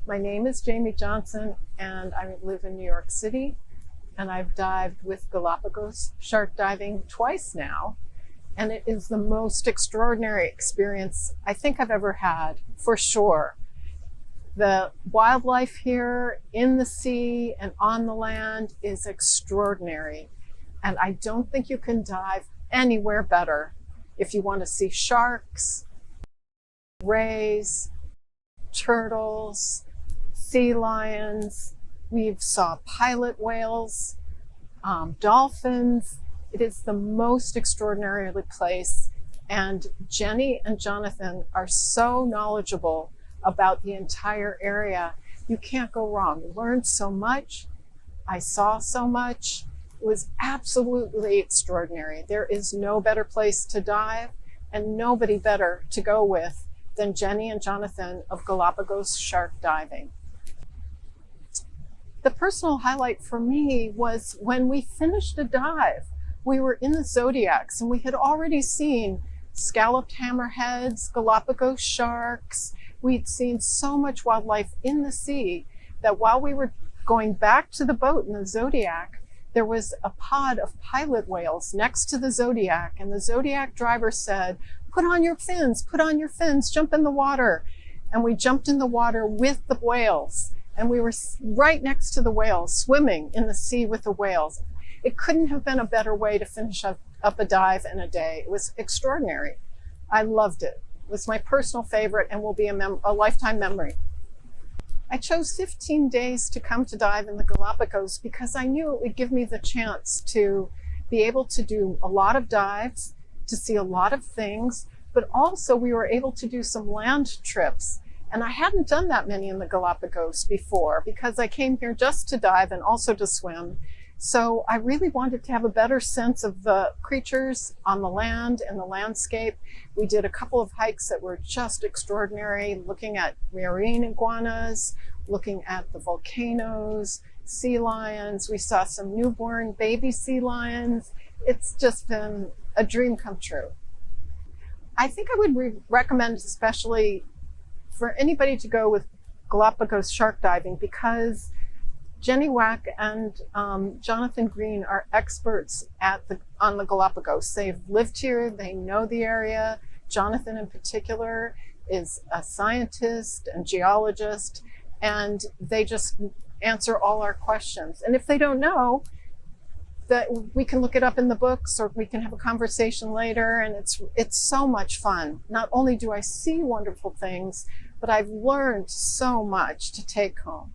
My name is Jamie Johnson, and I live in New York City, and I've dived with Galapagos shark diving twice now, and it is the most extraordinary experience I think I've ever had, for sure. The wildlife here in the sea and on the land is extraordinary, and I don't think you can dive anywhere better if you want to see sharks, rays, turtles, sea lions. We've saw pilot whales, dolphins. It is the most extraordinary place, and Jenny and Jonathan are so knowledgeable about the entire area. You can't go wrong. You learned so much. I saw so much. It was absolutely extraordinary. There is no better place to dive and nobody better to go with than Jenny and Jonathan of Galapagos Shark Diving. The personal highlight for me was when we finished a dive. We were in the Zodiacs and we had already seen scalloped hammerheads, Galapagos sharks. We'd seen so much wildlife in the sea that while we were going back to the boat in the Zodiac, there was a pod of pilot whales next to the Zodiac, and the Zodiac driver said, put on your fins, jump in the water. And we jumped in the water with the whales, and we were right next to the whales, swimming in the sea with the whales. It couldn't have been a better way to finish up a dive in a day. It was extraordinary. I loved it. It was my personal favorite and will be a lifetime memory. I chose 15 days to come to dive in the Galapagos because I knew it would give me the chance to be able to do a lot of dives, to see a lot of things, but also we were able to do some land trips. And I hadn't done that many in the Galapagos before because I came here just to dive and also to swim. So I really wanted to have a better sense of the creatures on the land and the landscape. We did a couple of hikes that were just extraordinary, looking at marine iguanas, looking at the volcanoes, sea lions. We saw some newborn baby sea lions. It's just been a dream come true. I think I would recommend especially for anybody to go with Galapagos shark diving because Jenny Wack and Jonathan Green are experts on the Galapagos. They've lived here, they know the area. Jonathan in particular is a scientist and geologist, and they just answer all our questions. And if they don't know, that we can look it up in the books or we can have a conversation later, and it's so much fun. Not only do I see wonderful things, but I've learned so much to take home.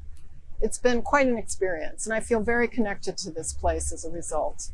It's been quite an experience, and I feel very connected to this place as a result.